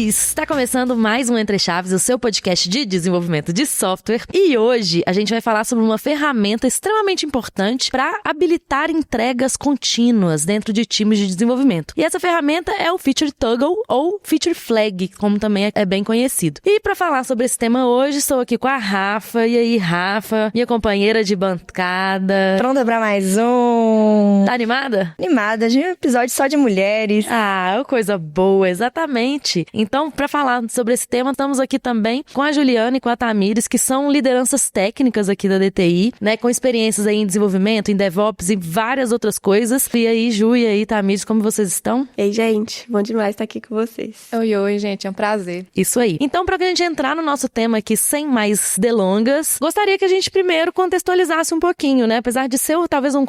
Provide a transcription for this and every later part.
Está começando mais um Entre Chaves, o seu podcast de desenvolvimento de software. E hoje a gente vai falar sobre uma ferramenta extremamente importante para habilitar entregas contínuas dentro de times de desenvolvimento. E essa ferramenta é o Feature Toggle ou Feature Flag, como também é bem conhecido. E para falar sobre esse tema hoje, estou aqui com a Rafa. E aí, Rafa, minha companheira de bancada. Pronta para mais um. Tá animada? Animada, de um episódio só de mulheres. Ah, coisa boa, exatamente. Então, para falar sobre esse tema, estamos aqui também com a Juliana e com a Tamires, que são lideranças técnicas aqui da DTI, né, com experiências aí em desenvolvimento, em DevOps e várias outras coisas. E aí, Ju, e aí, Tamires, como vocês estão? Ei, gente, bom demais estar aqui com vocês. Oi, gente, é um prazer. Isso aí. Então, para a gente entrar no nosso tema aqui sem mais delongas, gostaria que a gente primeiro contextualizasse um pouquinho, né, apesar de ser talvez um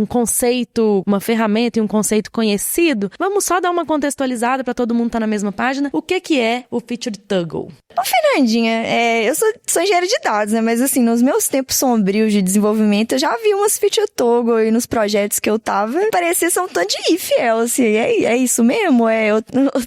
conceito, uma ferramenta e um conceito conhecido, vamos só dar uma contextualizada para todo mundo estar na mesma página. O que é o Feature Toggle? Ô, Fernandinha, eu sou engenheira de dados, né? Mas assim, nos meus tempos sombrios de desenvolvimento, eu já vi umas Feature Toggle aí nos projetos que eu tava. Parecia ser um tanto de if, assim. É isso mesmo? Eu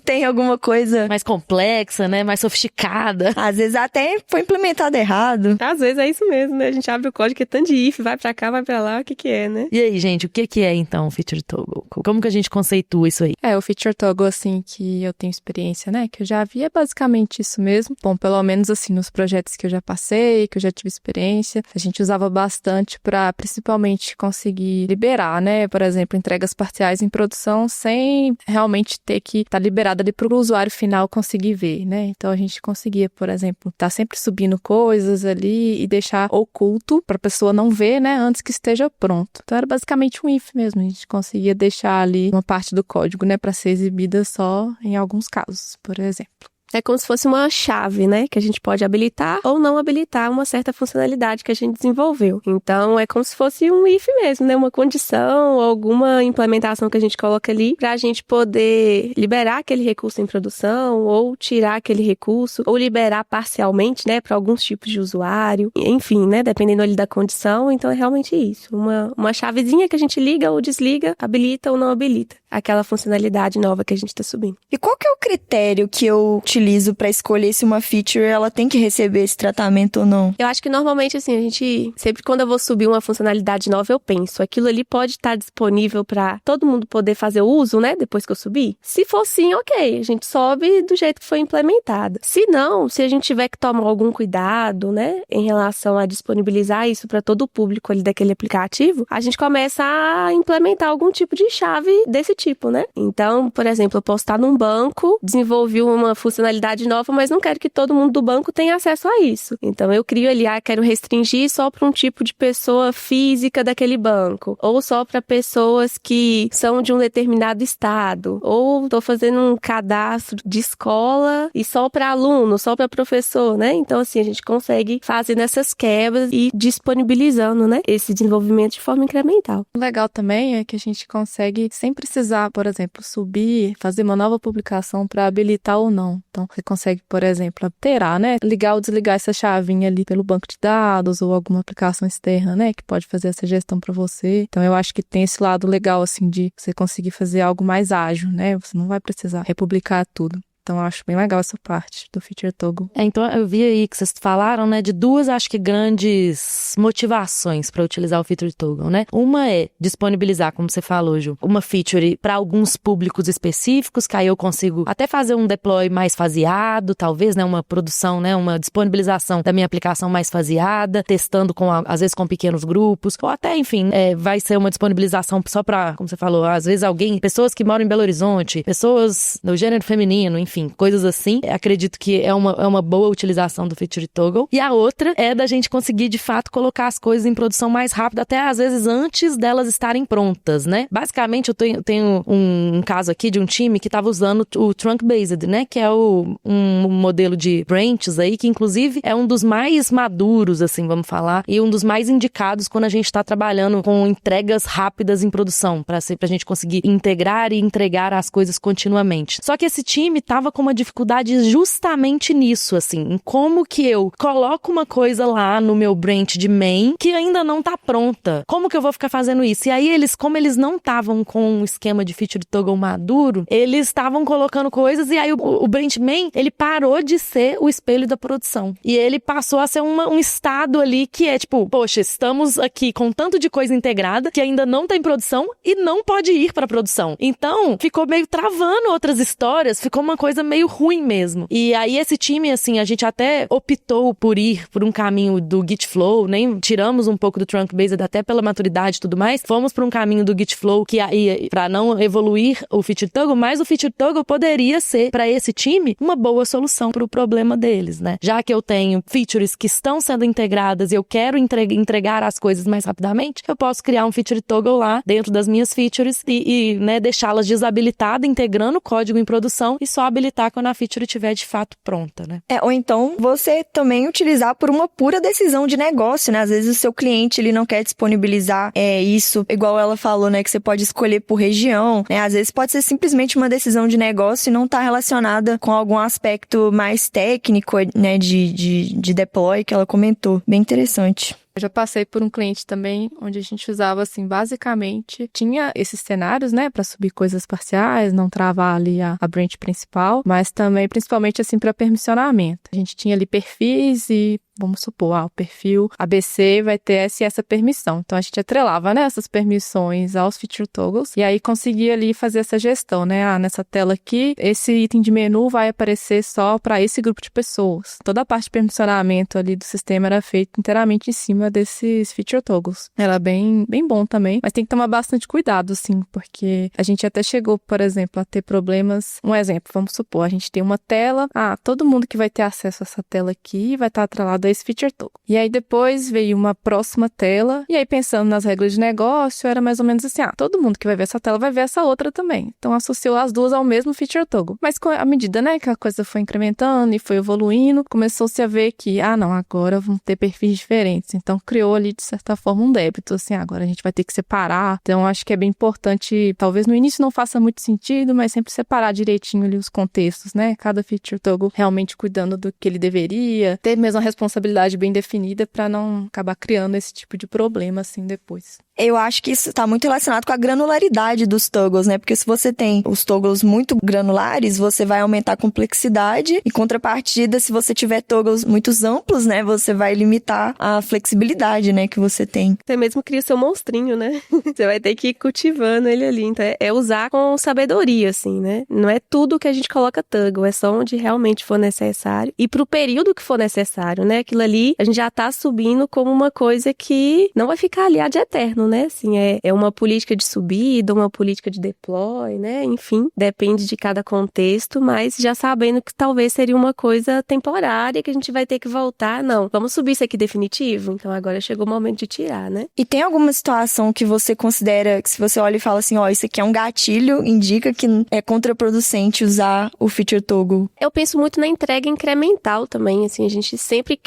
tenho alguma coisa mais complexa, né? Mais sofisticada. Às vezes até foi implementado errado. Às vezes é isso mesmo, né? A gente abre o código que é tanto de if, vai pra cá, vai pra lá, o que é, né? E aí, gente, o que é então o Feature Toggle? Como que a gente conceitua isso aí? O Feature Toggle, assim, que eu tenho experiência, né? Que eu já vi, é basicamente isso mesmo. Bom, pelo menos assim, nos projetos que eu já passei, que eu já tive experiência, a gente usava bastante para principalmente conseguir liberar, né? Por exemplo, entregas parciais em produção sem realmente ter que estar liberada ali para o usuário final conseguir ver, né? Então a gente conseguia, por exemplo, estar sempre subindo coisas ali e deixar oculto para a pessoa não ver, né? Antes que esteja pronto. Então era basicamente um if mesmo. A gente conseguia deixar ali uma parte do código, né? Para ser exibida só em alguns casos, por exemplo. É como se fosse uma chave, né? Que a gente pode habilitar ou não habilitar uma certa funcionalidade que a gente desenvolveu. Então, é como se fosse um if mesmo, né? Uma condição, alguma implementação que a gente coloca ali pra gente poder liberar aquele recurso em produção ou tirar aquele recurso ou liberar parcialmente, né? Para alguns tipos de usuário. Enfim, né? Dependendo ali da condição. Então, é realmente isso. Uma chavezinha que a gente liga ou desliga, habilita ou não habilita aquela funcionalidade nova que a gente está subindo. E qual que é o critério que eu utilizo para escolher se uma feature ela tem que receber esse tratamento ou não? Eu acho que normalmente, assim, a gente... Sempre quando eu vou subir uma funcionalidade nova, eu penso, aquilo ali pode estar disponível para todo mundo poder fazer o uso, né? Depois que eu subir. Se for sim, ok. A gente sobe do jeito que foi implementada. Se não, se a gente tiver que tomar algum cuidado, né? Em relação a disponibilizar isso para todo o público ali daquele aplicativo, a gente começa a implementar algum tipo de chave desse tipo, né? Então, por exemplo, eu posso estar num banco, desenvolvi uma funcionalidade nova, mas não quero que todo mundo do banco tenha acesso a isso. Então, eu crio ali, quero restringir só para um tipo de pessoa física daquele banco, ou só para pessoas que são de um determinado estado, ou estou fazendo um cadastro de escola e só para aluno, só para professor, né? Então, assim, a gente consegue fazer essas quebras e disponibilizando, né, esse desenvolvimento de forma incremental. O legal também é que a gente consegue, sem precisar, por exemplo, subir, fazer uma nova publicação para habilitar ou não. Então, você consegue, por exemplo, alterar, né? Ligar ou desligar essa chavinha ali pelo banco de dados ou alguma aplicação externa, né? Que pode fazer essa gestão para você. Então, eu acho que tem esse lado legal, assim, de você conseguir fazer algo mais ágil, né? Você não vai precisar republicar tudo. Então, eu acho bem legal essa parte do Feature Toggle. Então, eu vi aí que vocês falaram, né, de duas, acho que, grandes motivações para utilizar o Feature Toggle, né? Uma é disponibilizar, como você falou, Ju, uma feature para alguns públicos específicos, que aí eu consigo até fazer um deploy mais faseado, talvez, né, uma produção, né, uma disponibilização da minha aplicação mais faseada, testando às vezes com pequenos grupos, ou até, enfim, vai ser uma disponibilização só para, como você falou, às vezes pessoas que moram em Belo Horizonte, pessoas do gênero feminino, enfim, coisas assim. Acredito que é uma boa utilização do Feature Toggle. E a outra é da gente conseguir, de fato, colocar as coisas em produção mais rápido, até às vezes antes delas estarem prontas, né? Basicamente, eu tenho um caso aqui de um time que estava usando o Trunk-Based, né? Que é um modelo de branches aí, que inclusive é um dos mais maduros, assim, vamos falar, e um dos mais indicados quando a gente está trabalhando com entregas rápidas em produção, para a gente conseguir integrar e entregar as coisas continuamente. Só que esse time estava tava com uma dificuldade justamente nisso, assim, em como que eu coloco uma coisa lá no meu branch de main que ainda não tá pronta. Como que eu vou ficar fazendo isso? E aí como eles não estavam com um esquema de feature toggle maduro, eles estavam colocando coisas e aí o branch main, ele parou de ser o espelho da produção. E ele passou a ser um estado ali que é tipo, poxa, estamos aqui com tanto de coisa integrada que ainda não tá em produção e não pode ir pra produção. Então, ficou meio travando outras histórias, ficou uma coisa meio ruim mesmo. E aí esse time, assim, a gente até optou por ir por um caminho do Git Flow, nem tiramos um pouco do Trunk Based até pela maturidade e tudo mais, fomos por um caminho do Git Flow que aí, pra não evoluir o Feature Toggle, mas o Feature Toggle poderia ser, pra esse time, uma boa solução pro problema deles, né? Já que eu tenho features que estão sendo integradas e eu quero entregar as coisas mais rapidamente, eu posso criar um Feature Toggle lá dentro das minhas features e né, deixá-las desabilitadas, integrando o código em produção e só habilitar quando a feature estiver de fato pronta, né? Ou então você também utilizar por uma pura decisão de negócio, né? Às vezes o seu cliente, ele não quer disponibilizar isso, igual ela falou, né? Que você pode escolher por região, né? Às vezes pode ser simplesmente uma decisão de negócio e não tá relacionada com algum aspecto mais técnico, né? De deploy que ela comentou. Bem interessante. Eu já passei por um cliente também, onde a gente usava, assim, basicamente, tinha esses cenários, né, para subir coisas parciais, não travar ali a branch principal, mas também, principalmente, assim, para permissionamento. A gente tinha ali perfis e, vamos supor, o perfil ABC vai ter essa permissão. Então, a gente atrelava, né, essas permissões aos feature toggles e aí conseguia ali fazer essa gestão, né, nessa tela aqui, esse item de menu vai aparecer só para esse grupo de pessoas. Toda a parte de permissionamento ali do sistema era feita inteiramente em cima desses feature toggles. Era bem bom também, mas tem que tomar bastante cuidado, sim, porque a gente até chegou, por exemplo, a ter problemas. Um exemplo, vamos supor, a gente tem uma tela, todo mundo que vai ter acesso a essa tela aqui vai estar atrelado a esse feature toggle. E aí depois veio uma próxima tela, e aí pensando nas regras de negócio, era mais ou menos assim, todo mundo que vai ver essa tela vai ver essa outra também. Então associou as duas ao mesmo feature toggle. Mas à medida, né, que a coisa foi incrementando e foi evoluindo, começou-se a ver que, não, agora vão ter perfis diferentes. Então criou ali, de certa forma, um débito, assim, agora a gente vai ter que separar. Então acho que é bem importante, talvez no início não faça muito sentido, mas sempre separar direitinho ali os contextos, né? Cada feature toggle realmente cuidando do que ele deveria, ter mesmo a responsabilidade bem definida para não acabar criando esse tipo de problema, assim, depois. Eu acho que isso está muito relacionado com a granularidade dos toggles, né? Porque se você tem os toggles muito granulares, você vai aumentar a complexidade. Em contrapartida, se você tiver toggles muito amplos, né? Você vai limitar a flexibilidade, né? Que você tem. Você mesmo cria seu monstrinho, né? Você vai ter que ir cultivando ele ali. Então, é usar com sabedoria, assim, né? Não é tudo que a gente coloca toggle, é só onde realmente for necessário. E pro período que for necessário, né? Aquilo ali, a gente já tá subindo como uma coisa que não vai ficar ali ad eterno, né? Assim, é uma política de subida, uma política de deploy, né? Enfim, depende de cada contexto, mas já sabendo que talvez seria uma coisa temporária, que a gente vai ter que voltar. Não, vamos subir isso aqui definitivo? Então agora chegou o momento de tirar, né? E tem alguma situação que você considera, que se você olha e fala assim, isso aqui é um gatilho, indica que é contraproducente usar o feature toggle? Eu penso muito na entrega incremental também, assim, a gente sempre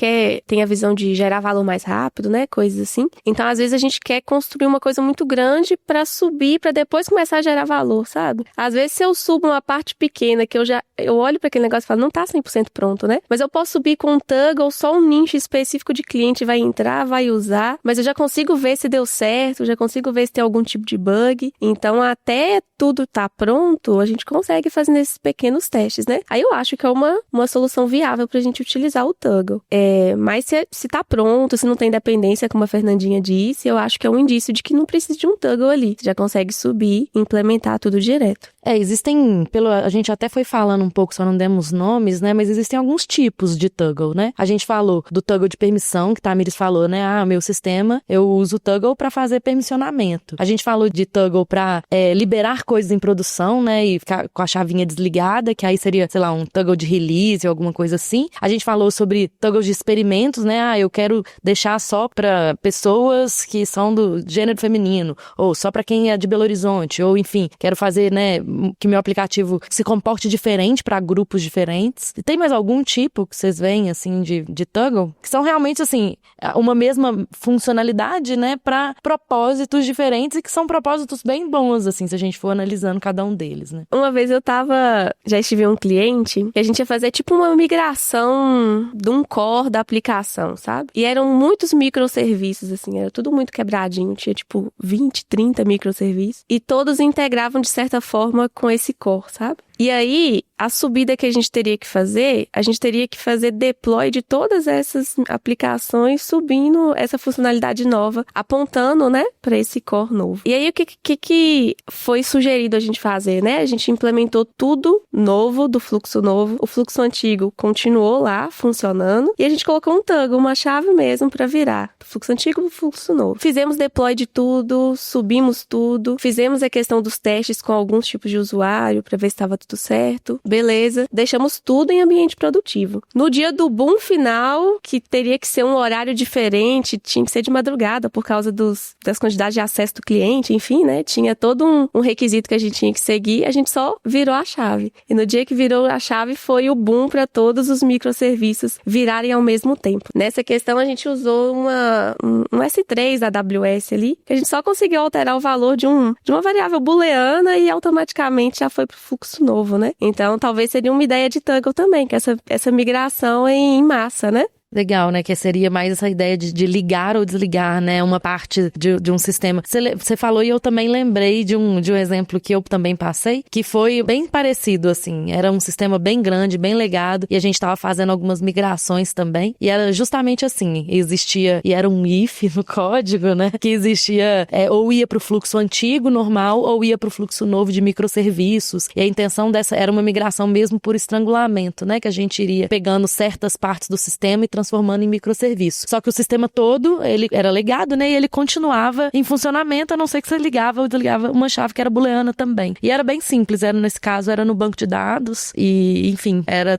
tem a visão de gerar valor mais rápido, né? Coisas assim. Então, às vezes, a gente quer construir uma coisa muito grande pra subir, pra depois começar a gerar valor, sabe? Às vezes, se eu subo uma parte pequena, que eu olho pra aquele negócio e falo, não tá 100% pronto, né? Mas eu posso subir com um toggle, só um nicho específico de cliente vai entrar, vai usar, mas eu já consigo ver se deu certo, já consigo ver se tem algum tipo de bug. Então, até tudo tá pronto, a gente consegue fazer esses pequenos testes, né? Aí eu acho que é uma solução viável pra gente utilizar o toggle. Mas se tá pronto, se não tem dependência, como a Fernandinha disse, eu acho que é um indício de que não precisa de um toggle ali. Você já consegue subir e implementar tudo direto. Existem, a gente até foi falando um pouco, só não demos nomes, né? Mas existem alguns tipos de toggle, né? A gente falou do toggle de permissão, que Tamiris falou, né? Meu sistema, eu uso o toggle para fazer permissionamento. A gente falou de toggle para liberar coisas em produção, né? E ficar com a chavinha desligada, que aí seria, sei lá, um toggle de release ou alguma coisa assim. A gente falou sobre toggles de experimentos, né? Eu quero deixar só para pessoas que são gênero feminino, ou só pra quem é de Belo Horizonte, ou enfim, quero fazer, né, que meu aplicativo se comporte diferente pra grupos diferentes. E tem mais algum tipo que vocês veem, assim, de toggle? Que são realmente, assim, uma mesma funcionalidade, né, pra propósitos diferentes e que são propósitos bem bons, assim, se a gente for analisando cada um deles, né? Uma vez já estive um cliente que a gente ia fazer tipo uma migração de um core da aplicação, sabe? E eram muitos microserviços, assim, era tudo muito quebradinho, tinha tipo 20, 30 microserviços e todos integravam de certa forma com esse core, sabe? E aí, a subida que a gente teria que fazer deploy de todas essas aplicações subindo essa funcionalidade nova, apontando, né, para esse core novo. E aí, o que foi sugerido a gente fazer, né? A gente implementou tudo novo, do fluxo novo. O fluxo antigo continuou lá, funcionando. E a gente colocou um toggle, uma chave mesmo, para virar do fluxo antigo pro fluxo novo. Fizemos deploy de tudo, subimos tudo. Fizemos a questão dos testes com alguns tipos de usuário, para ver se estava tudo certo, beleza, deixamos tudo em ambiente produtivo. No dia do boom final, que teria que ser um horário diferente, tinha que ser de madrugada por causa das quantidades de acesso do cliente, enfim, né, tinha todo um requisito que a gente tinha que seguir, a gente só virou a chave. E no dia que virou a chave foi o boom para todos os microserviços virarem ao mesmo tempo. Nessa questão a gente usou um S3 da AWS ali, que a gente só conseguiu alterar o valor de uma variável booleana e automaticamente já foi pro fluxo novo, né? Então, talvez seria uma ideia de toggle também, que essa migração em massa, né? Legal, né? Que seria mais essa ideia de ligar ou desligar, né? Uma parte de um sistema. Você falou e eu também lembrei de um exemplo que eu também passei, que foi bem parecido, assim. Era um sistema bem grande, bem legado, e a gente estava fazendo algumas migrações também. E era justamente assim, existia, e era um if no código, né? Que existia, ou ia pro fluxo antigo, normal, ou ia pro fluxo novo de microserviços. E a intenção dessa era uma migração mesmo por estrangulamento, né? Que a gente iria pegando certas partes do sistema e transformando em microserviço. Só que o sistema todo, ele era legado, né? E ele continuava em funcionamento, a não ser que você ligava ou desligava uma chave que era booleana também. E era bem simples, nesse caso era no banco de dados e, enfim, era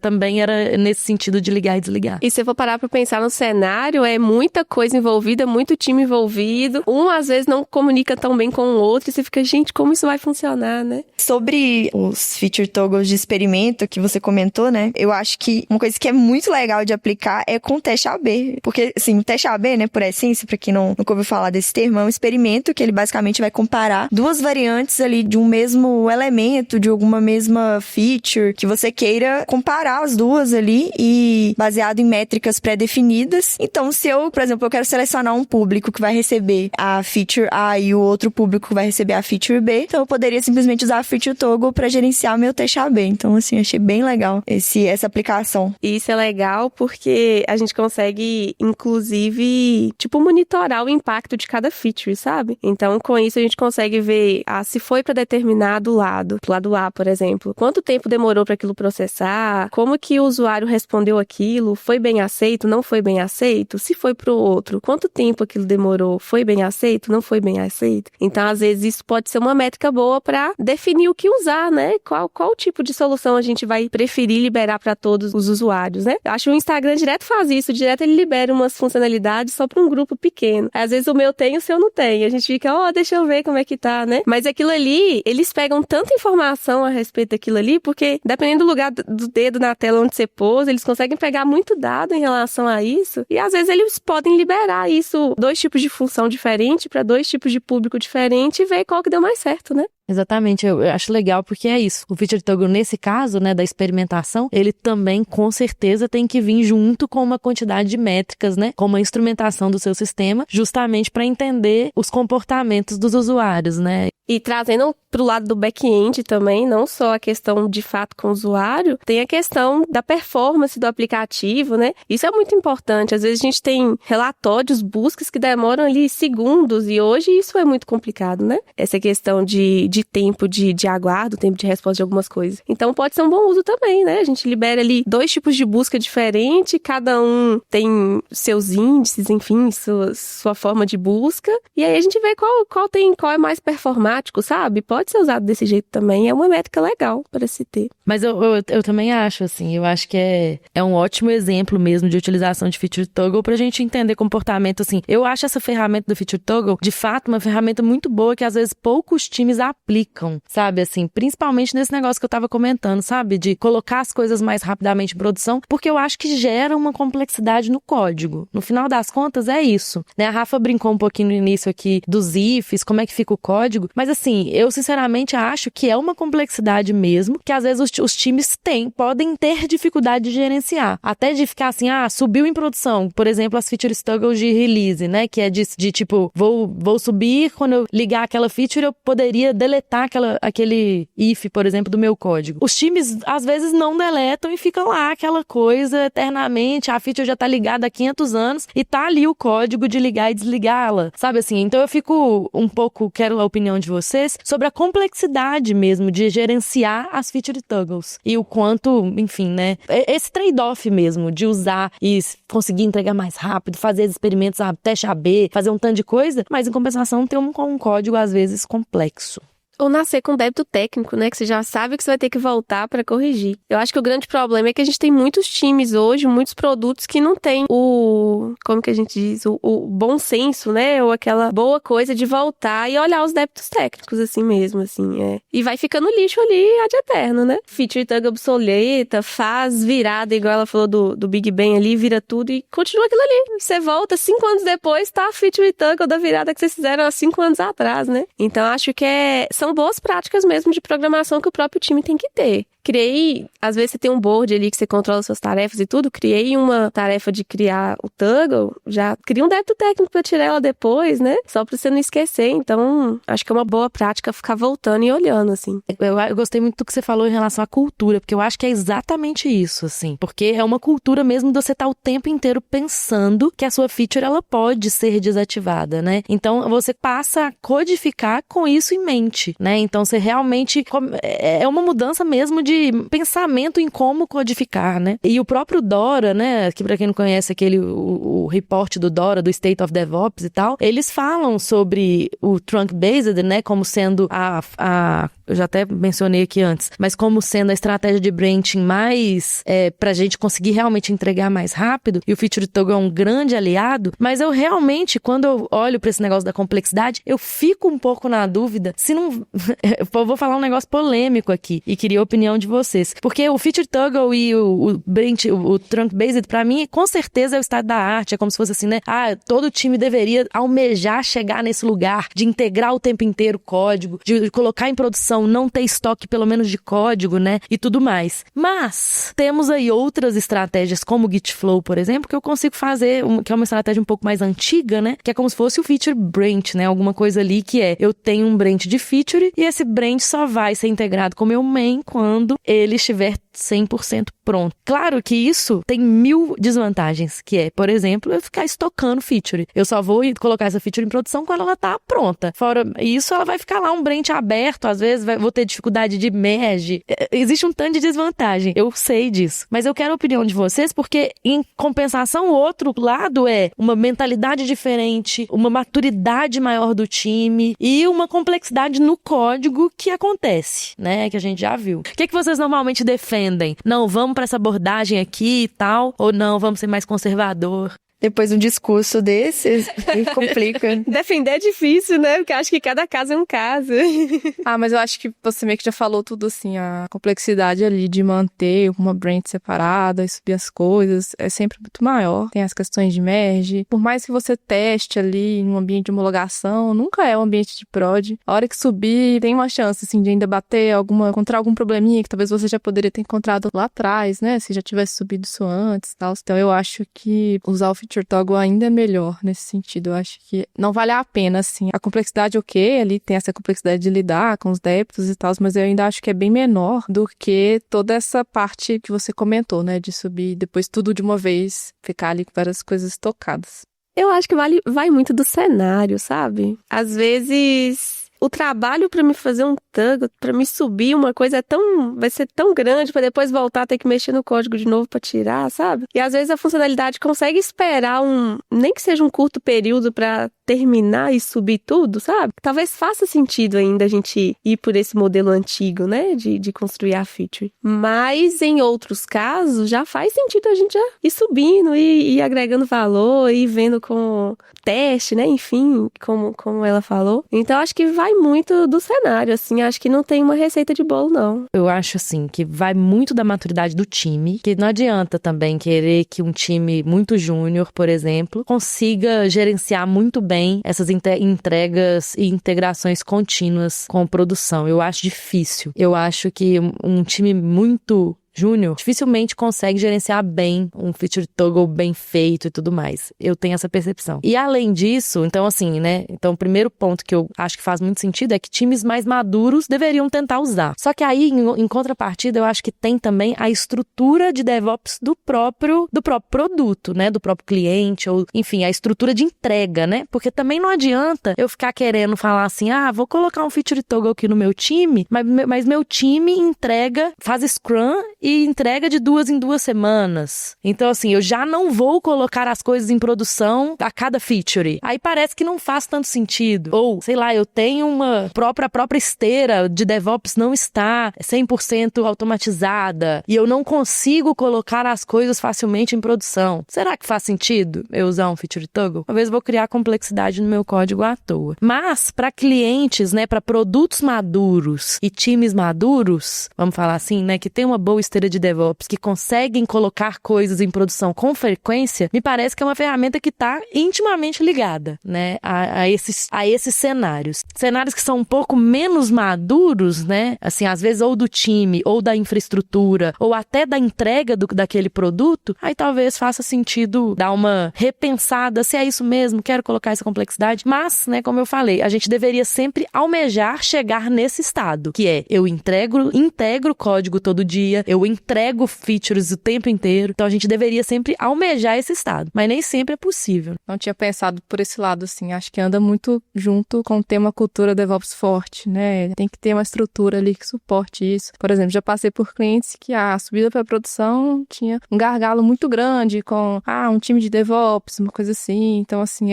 nesse sentido de ligar e desligar. E se eu for parar pra pensar no cenário, é muita coisa envolvida, muito time envolvido. Um, às vezes, não comunica tão bem com o outro e você fica, gente, como isso vai funcionar, né? Sobre os feature toggles de experimento que você comentou, né? Eu acho que uma coisa que é muito legal de aplicar é com o teste AB. Porque, assim, o teste AB, né, por essência, pra quem nunca ouviu falar desse termo, é um experimento que ele basicamente vai comparar duas variantes ali de um mesmo elemento, de alguma mesma feature, que você queira comparar as duas ali e baseado em métricas pré-definidas. Então, se eu, por exemplo, eu quero selecionar um público que vai receber a feature A e o outro público que vai receber a feature B, então eu poderia simplesmente usar a feature toggle pra gerenciar meu teste AB. Então, assim, achei bem legal essa aplicação. E isso é legal porque a gente consegue, inclusive, tipo, monitorar o impacto de cada feature, sabe? Então, com isso, a gente consegue ver se foi para determinado lado, pro lado A, por exemplo, quanto tempo demorou para aquilo processar, como que o usuário respondeu aquilo, foi bem aceito, não foi bem aceito, se foi pro outro, quanto tempo aquilo demorou, foi bem aceito, não foi bem aceito. Então, às vezes, isso pode ser uma métrica boa para definir o que usar, né? Qual tipo de solução a gente vai preferir liberar para todos os usuários, né? Eu acho que o Instagram direto faz isso, direto ele libera umas funcionalidades só para um grupo pequeno. Às vezes o meu tem, o seu não tem. A gente fica, deixa eu ver como é que tá, né? Mas aquilo ali, eles pegam tanta informação a respeito daquilo ali, porque dependendo do lugar do dedo na tela onde você pôs, eles conseguem pegar muito dado em relação a isso, e às vezes eles podem liberar isso, 2 tipos de função diferente para 2 tipos de público diferente e ver qual que deu mais certo, né? Exatamente, eu acho legal porque é isso. O feature toggle, nesse caso, né, da experimentação, ele também, com certeza, tem que vir junto com uma quantidade de métricas, né, com uma instrumentação do seu sistema, justamente para entender os comportamentos dos usuários, né. E trazendo pro lado do back-end também, não só a questão de fato com o usuário, tem a questão da performance do aplicativo, né? Isso é muito importante. Às vezes a gente tem relatórios, buscas que demoram ali segundos e hoje isso é muito complicado, né? Essa questão de tempo de aguardo, tempo de resposta de algumas coisas. Então pode ser um bom uso também, né? A gente libera ali 2 tipos de busca diferente, cada um tem seus índices, enfim, sua forma de busca, e aí a gente vê qual é mais performático, sabe? pode ser usado desse jeito também. É uma métrica legal para se ter. Mas eu também acho, assim, eu acho que é um ótimo exemplo mesmo de utilização de Feature Toggle pra gente entender comportamento, assim. Eu acho essa ferramenta do Feature Toggle, de fato, uma ferramenta muito boa que às vezes poucos times aplicam, sabe, assim, principalmente nesse negócio que eu tava comentando, sabe, de colocar as coisas mais rapidamente em produção, porque eu acho que gera uma complexidade no código. No final das contas, é isso, né? A Rafa brincou um pouquinho no início aqui dos ifs, como é que fica o código, mas assim, eu sinceramente acho que é uma complexidade mesmo, que às vezes os times podem ter dificuldade de gerenciar. Até de ficar assim, subiu em produção. Por exemplo, as feature toggles de release, né? Que é de tipo, vou subir, quando eu ligar aquela feature, eu poderia deletar aquele if, por exemplo, do meu código. Os times, às vezes, não deletam e fica lá aquela coisa eternamente. A feature já tá ligada há 500 anos e tá ali o código de ligar e desligá-la. Sabe assim? Então eu fico um pouco, quero a opinião de vocês, sobre a complexidade mesmo de gerenciar as feature toggles. E o quanto, enfim, né? Esse trade-off mesmo de usar e conseguir entregar mais rápido, fazer experimentos, teste AB, fazer um tanto de coisa, mas em compensação ter um código às vezes complexo. Ou nascer com débito técnico, né? Que você já sabe que você vai ter que voltar para corrigir. Eu acho que o grande problema é que a gente tem muitos times hoje, muitos produtos que não tem como que a gente diz? O bom senso, né? Ou aquela boa coisa de voltar e olhar os débitos técnicos assim mesmo, assim, E vai ficando lixo ali ad eterno, né? Feature tag obsoleta, faz virada, igual ela falou do Big Bang ali, vira tudo e continua aquilo ali. Você volta 5 anos depois, tá a feature tag da virada que vocês fizeram há 5 anos atrás, né? Então, acho que são boas práticas mesmo de programação que o próprio time tem que ter. Às vezes você tem um board ali que você controla suas tarefas e tudo, criei uma tarefa de criar o toggle, já cria um débito técnico pra tirar ela depois, né? Só pra você não esquecer. Então, acho que é uma boa prática ficar voltando e olhando, assim. Eu gostei muito do que você falou em relação à cultura, porque eu acho que é exatamente isso, assim. Porque é uma cultura mesmo de você estar o tempo inteiro pensando que a sua feature, ela pode ser desativada, né? Então, você passa a codificar com isso em mente, né? Então, você realmente... É uma mudança mesmo de pensamento em como codificar, né? E o próprio Dora, né? Que pra quem não conhece o report do Dora, do State of DevOps e tal, eles falam sobre o trunk-based, né? Como sendo eu já até mencionei aqui antes, mas como sendo a estratégia de branching mais pra gente conseguir realmente entregar mais rápido, e o Feature Toggle é um grande aliado, mas eu realmente, quando eu olho pra esse negócio da complexidade, eu fico um pouco na dúvida se não... Eu vou falar um negócio polêmico aqui, e queria a opinião de vocês, porque o Feature Toggle e o Trunk Based, pra mim, com certeza é o estado da arte, é como se fosse assim, né? Todo time deveria almejar chegar nesse lugar de integrar o tempo inteiro o código, de colocar em produção, não ter estoque pelo menos de código, né? E tudo mais. Mas temos aí outras estratégias, como o Gitflow, por exemplo, que eu consigo fazer, que é uma estratégia um pouco mais antiga, né? Que é como se fosse o Feature Branch, né? Alguma coisa ali que eu tenho um branch de feature e esse branch só vai ser integrado com o meu main quando ele estiver 100% pronto. Claro que isso tem 1000 desvantagens, que é, por exemplo, eu ficar estocando feature. Eu só vou colocar essa feature em produção quando ela tá pronta. Fora isso, ela vai ficar lá um branch aberto, às vezes vou ter dificuldade de merge. Existe um tanto de desvantagem, eu sei disso. Mas eu quero a opinião de vocês, porque em compensação, o outro lado é uma mentalidade diferente, uma maturidade maior do time e uma complexidade no código que acontece, né? Que a gente já viu. O que vocês normalmente defendem? Não, vamos para essa abordagem aqui e tal, ou não, vamos ser mais conservador? Depois de um discurso desses, complica. Defender é difícil, né? Porque eu acho que cada caso é um caso. Mas eu acho que você meio que já falou tudo assim, a complexidade ali de manter uma branch separada e subir as coisas é sempre muito maior. Tem as questões de merge. Por mais que você teste ali em um ambiente de homologação, nunca é um ambiente de prod. A hora que subir, tem uma chance, assim, de ainda encontrar algum probleminha que talvez você já poderia ter encontrado lá atrás, né? Se já tivesse subido isso antes e tal. Então eu acho que usar o Feature Toggle ainda é melhor nesse sentido. Eu acho que não vale a pena, assim. A complexidade, ok, ali tem essa complexidade de lidar com os débitos e tal, mas eu ainda acho que é bem menor do que toda essa parte que você comentou, né? De subir depois tudo de uma vez, ficar ali com várias coisas estocadas. Eu acho que vai muito do cenário, sabe? Às vezes... O trabalho pra me fazer um toggle, pra me subir uma coisa vai ser tão grande pra depois voltar a ter que mexer no código de novo pra tirar, sabe? E às vezes a funcionalidade consegue esperar nem que seja um curto período pra terminar e subir tudo, sabe? Talvez faça sentido ainda a gente ir por esse modelo antigo, né? De construir a feature. Mas em outros casos, já faz sentido a gente já ir subindo e agregando valor e vendo com teste, né? Enfim, como ela falou. Então, acho que vai muito do cenário, assim. Acho que não tem uma receita de bolo, não. Eu acho, assim, que vai muito da maturidade do time, que não adianta também querer que um time muito júnior, por exemplo, consiga gerenciar muito bem essas entregas e integrações contínuas com produção. Eu acho difícil. Eu acho que um time muito júnior dificilmente consegue gerenciar bem um feature toggle bem feito e tudo mais. Eu tenho essa percepção. E além disso, então assim, né? Então o primeiro ponto que eu acho que faz muito sentido é que times mais maduros deveriam tentar usar. Só que aí, em contrapartida, eu acho que tem também a estrutura de DevOps do próprio produto, né? Do próprio cliente, ou enfim, a estrutura de entrega, né? Porque também não adianta eu ficar querendo falar assim, vou colocar um feature toggle aqui no meu time, mas meu time entrega, faz Scrum e entrega de 2 em 2 semanas. Então, assim, eu já não vou colocar as coisas em produção a cada feature. Aí parece que não faz tanto sentido. Ou, sei lá, eu tenho a própria esteira de DevOps não está 100% automatizada e eu não consigo colocar as coisas facilmente em produção. Será que faz sentido eu usar um feature toggle? Talvez eu vou criar complexidade no meu código à toa. Mas, para clientes, né, para produtos maduros e times maduros, vamos falar assim, né, que tem uma boa esteira de DevOps, que conseguem colocar coisas em produção com frequência, me parece que é uma ferramenta que está intimamente ligada, né, a esses cenários. Cenários que são um pouco menos maduros, né, assim, às vezes ou do time, ou da infraestrutura, ou até da entrega daquele produto, aí talvez faça sentido dar uma repensada, se é isso mesmo, quero colocar essa complexidade, mas, né, como eu falei, a gente deveria sempre almejar chegar nesse estado, que é, eu integro o código todo dia, eu entrego features o tempo inteiro. Então a gente deveria sempre almejar esse estado. Mas nem sempre é possível. Não tinha pensado por esse lado, assim. Acho que anda muito junto com ter uma cultura DevOps forte, né? Tem que ter uma estrutura ali que suporte isso. Por exemplo, já passei por clientes que a subida para produção tinha um gargalo muito grande com um time de DevOps, uma coisa assim. Então, assim,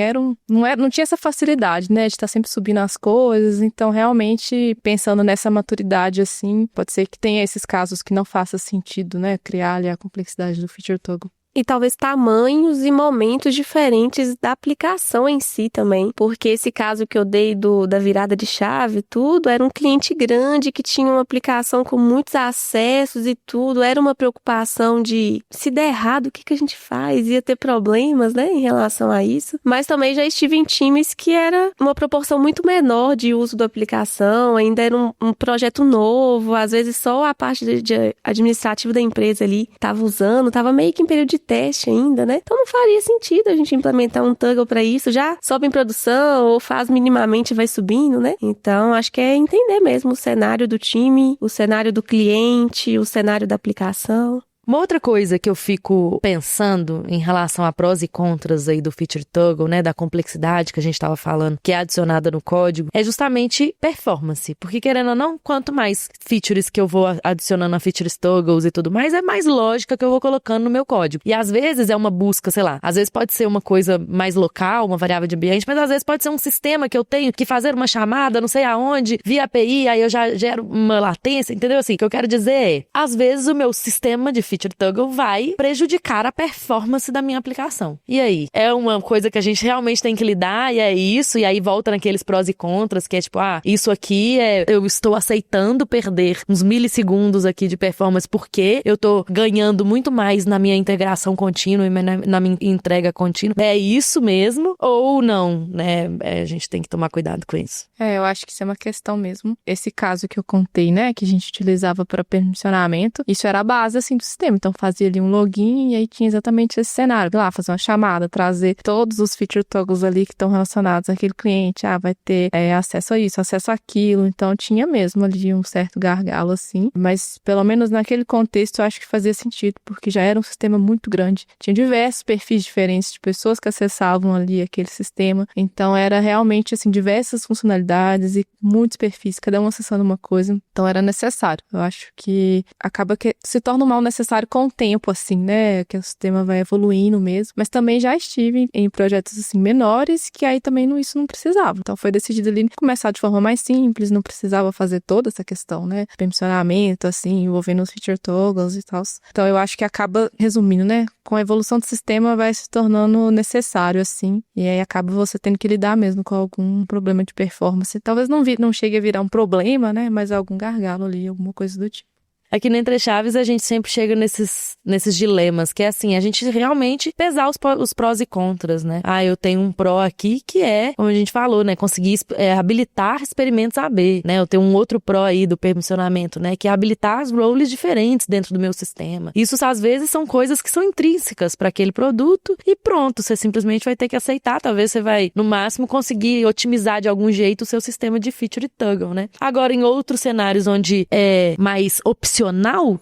não tinha essa facilidade, né? De estar sempre subindo as coisas. Então, realmente, pensando nessa maturidade, assim, pode ser que tenha esses casos que não faça sentido, né? Criar ali a complexidade do feature toggle. E talvez tamanhos e momentos diferentes da aplicação em si também. Porque esse caso que eu dei da virada de chave, tudo, era um cliente grande que tinha uma aplicação com muitos acessos e tudo. Era uma preocupação de, se der errado, o que a gente faz? Ia ter problemas, né, em relação a isso. Mas também já estive em times que era uma proporção muito menor de uso da aplicação. Ainda era um projeto novo. Às vezes só a parte de administrativa da empresa ali estava usando. Estava meio que em período de teste ainda, né? Então não faria sentido a gente implementar um toggle para isso. Já sobe em produção ou faz minimamente e vai subindo, né? Então acho que é entender mesmo o cenário do time, o cenário do cliente, o cenário da aplicação. Uma outra coisa que eu fico pensando em relação a prós e contras aí do feature toggle, né, da complexidade que a gente estava falando, que é adicionada no código, é justamente performance. Porque, querendo ou não, quanto mais features que eu vou adicionando a features toggles e tudo mais, é mais lógica que eu vou colocando no meu código. E às vezes é uma busca, sei lá, às vezes pode ser uma coisa mais local, uma variável de ambiente, mas às vezes pode ser um sistema que eu tenho que fazer uma chamada, não sei aonde, via API, aí eu já gero uma latência, entendeu? Assim, o que eu quero dizer é, às vezes o meu sistema de feature toggle vai prejudicar a performance da minha aplicação. E aí? É uma coisa que a gente realmente tem que lidar e é isso, e aí volta naqueles prós e contras, que é tipo, isso aqui eu estou aceitando perder uns milissegundos aqui de performance porque eu tô ganhando muito mais na minha integração contínua e na minha entrega contínua. É isso mesmo? Ou não, né? A gente tem que tomar cuidado com isso. Eu acho que isso é uma questão mesmo. Esse caso que eu contei, né, que a gente utilizava para permissionamento, isso era a base, assim, do sistema. Então, fazia ali um login e aí tinha exatamente esse cenário. Lá, fazer uma chamada, trazer todos os feature toggles ali que estão relacionados àquele cliente. Vai ter acesso a isso, acesso àquilo. Então, tinha mesmo ali um certo gargalo, assim. Mas, pelo menos naquele contexto, eu acho que fazia sentido, porque já era um sistema muito grande. Tinha diversos perfis diferentes de pessoas que acessavam ali aquele sistema. Então, era realmente, assim, diversas funcionalidades e muitos perfis, cada um acessando uma coisa. Então era necessário. Eu acho que acaba que se torna um mal necessário com o tempo, assim, né? Que o sistema vai evoluindo mesmo. Mas também já estive em projetos, assim, menores, que aí também isso não precisava. Então foi decidido ali começar de forma mais simples, não precisava fazer toda essa questão, né? Permissionamento, assim, envolvendo os feature toggles e tal. Então eu acho que acaba, resumindo, né? Com a evolução do sistema vai se tornando necessário, assim. E aí acaba você tendo que lidar mesmo com algum problema de performance. Talvez não chegue a virar um problema, né? Mas algum gargalo ali, alguma coisa do tipo. Aqui no Entre Chaves a gente sempre chega nesses dilemas, que é assim, a gente realmente pesar os prós e contras, né? Eu tenho um pró aqui que é, como a gente falou, né? Conseguir habilitar experimentos AB, né? Eu tenho um outro pró aí do permissionamento, né? Que é habilitar as roles diferentes dentro do meu sistema. Isso às vezes são coisas que são intrínsecas para aquele produto e pronto, você simplesmente vai ter que aceitar. Talvez você vai, no máximo, conseguir otimizar de algum jeito o seu sistema de feature toggle, né? Agora, em outros cenários onde é mais opcional,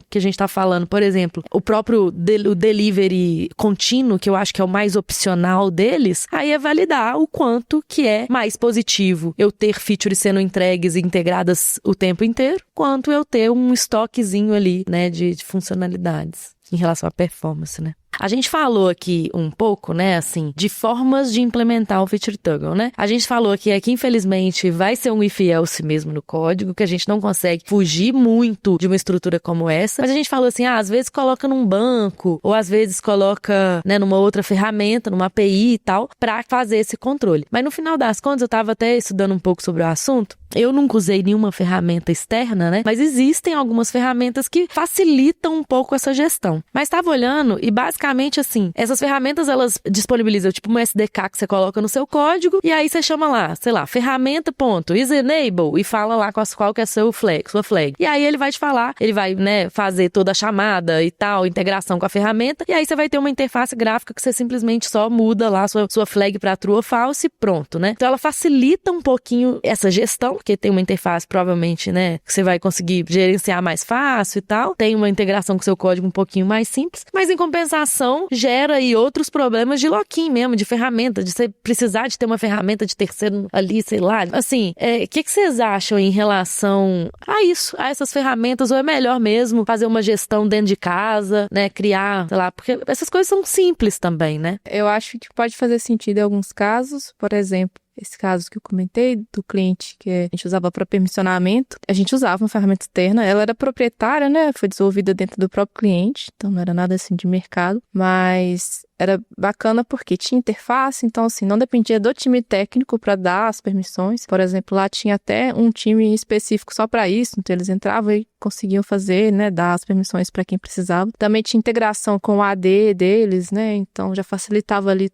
que a gente tá falando, por exemplo, o próprio o delivery contínuo, que eu acho que é o mais opcional deles, aí é validar o quanto que é mais positivo eu ter features sendo entregues e integradas o tempo inteiro, quanto eu ter um estoquezinho ali, né, de funcionalidades em relação à performance, né? A gente falou aqui um pouco, né, assim, de formas de implementar o feature toggle, né? A gente falou aqui que infelizmente vai ser um if else mesmo no código, que a gente não consegue fugir muito de uma estrutura como essa, mas a gente falou assim, às vezes coloca num banco, ou às vezes coloca, né, numa outra ferramenta, numa API e tal, pra fazer esse controle. Mas no final das contas, eu tava até estudando um pouco sobre o assunto, eu nunca usei nenhuma ferramenta externa, né, mas existem algumas ferramentas que facilitam um pouco essa gestão. Mas tava olhando e basicamente assim, essas ferramentas elas disponibilizam tipo uma SDK que você coloca no seu código e aí você chama lá, sei lá, ferramenta.isEnable e fala lá qual que é sua flag. E aí ele vai te falar, ele vai, né, fazer toda a chamada e tal, integração com a ferramenta e aí você vai ter uma interface gráfica que você simplesmente só muda lá sua flag para true ou false e pronto, né? Então ela facilita um pouquinho essa gestão, porque tem uma interface provavelmente, né, que você vai conseguir gerenciar mais fácil e tal. Tem uma integração com seu código um pouquinho mais simples, mas em compensação gera aí outros problemas de lock-in mesmo, de ferramenta, de você precisar de ter uma ferramenta de terceiro ali, sei lá. Assim, que vocês acham em relação a isso, a essas ferramentas? Ou é melhor mesmo fazer uma gestão dentro de casa, né, criar, sei lá, porque essas coisas são simples também, né? Eu acho que pode fazer sentido em alguns casos, por exemplo, esse caso que eu comentei do cliente que a gente usava para permissionamento, a gente usava uma ferramenta externa, ela era proprietária, né? Foi desenvolvida dentro do próprio cliente, então não era nada assim de mercado, mas era bacana porque tinha interface, então assim, não dependia do time técnico para dar as permissões. Por exemplo, lá tinha até um time específico só para isso, então eles entravam e conseguiam fazer, né, dar as permissões para quem precisava. Também tinha integração com o AD deles, né, então já facilitava ali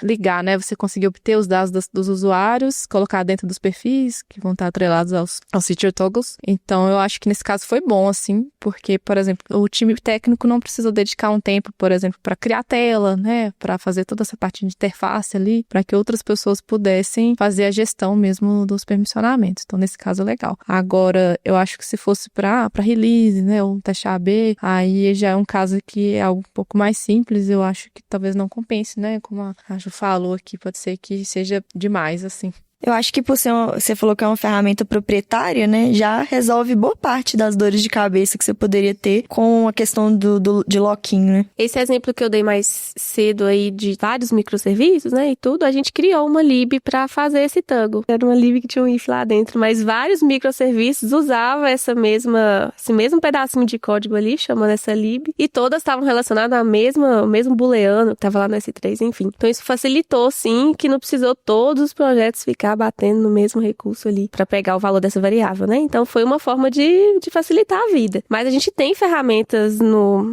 ligar, né, você conseguia obter os dados dos usuários, colocar dentro dos perfis que vão estar atrelados aos feature toggles. Então eu acho que nesse caso foi bom, assim, porque, por exemplo, o time técnico não precisou dedicar um tempo, por exemplo, para criar tela, né, para fazer toda essa parte de interface ali, para que outras pessoas pudessem fazer a gestão mesmo dos permissionamentos. Então, nesse caso, é legal. Agora, eu acho que se fosse para release, né, ou teste AB, aí já é um caso que é algo um pouco mais simples, eu acho que talvez não compense, né, como a Ju falou aqui, pode ser que seja demais, assim. Eu acho que por ser você falou que é uma ferramenta proprietária, né, já resolve boa parte das dores de cabeça que você poderia ter com a questão de lock-in, né? Esse exemplo que eu dei mais cedo aí de vários microserviços, né, e tudo, a gente criou uma lib para fazer esse toggle. Era uma lib que tinha um if lá dentro, mas vários microserviços usavam esse mesmo pedacinho de código ali, chamando essa lib, e todas estavam relacionadas ao mesmo booleano que estava lá no S3, enfim. Então isso facilitou, sim, que não precisou todos os projetos ficar batendo no mesmo recurso ali para pegar o valor dessa variável, né? Então foi uma forma de facilitar a vida. Mas a gente tem ferramentas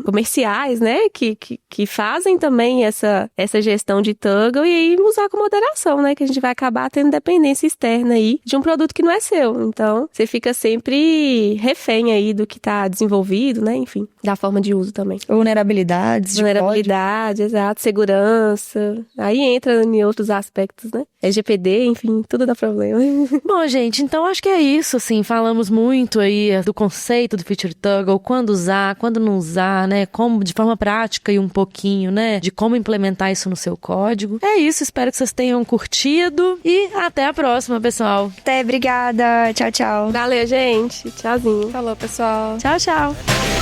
comerciais, né? Que fazem também essa gestão de toggle e aí usar com moderação, né? Que a gente vai acabar tendo dependência externa aí de um produto que não é seu. Então você fica sempre refém aí do que tá desenvolvido, né? Enfim, da forma de uso também. Vulnerabilidades, exato, segurança. Aí entra em outros aspectos, né? LGPD, enfim, tudo dá problema. Bom, gente, então acho que é isso, assim, falamos muito aí do conceito do Feature Toggle, quando usar, quando não usar, né, como de forma prática e um pouquinho, né, de como implementar isso no seu código. É isso, espero que vocês tenham curtido e até a próxima, pessoal. Até, obrigada. Tchau, tchau. Valeu, gente. Tchauzinho. Falou, pessoal. Tchau, tchau.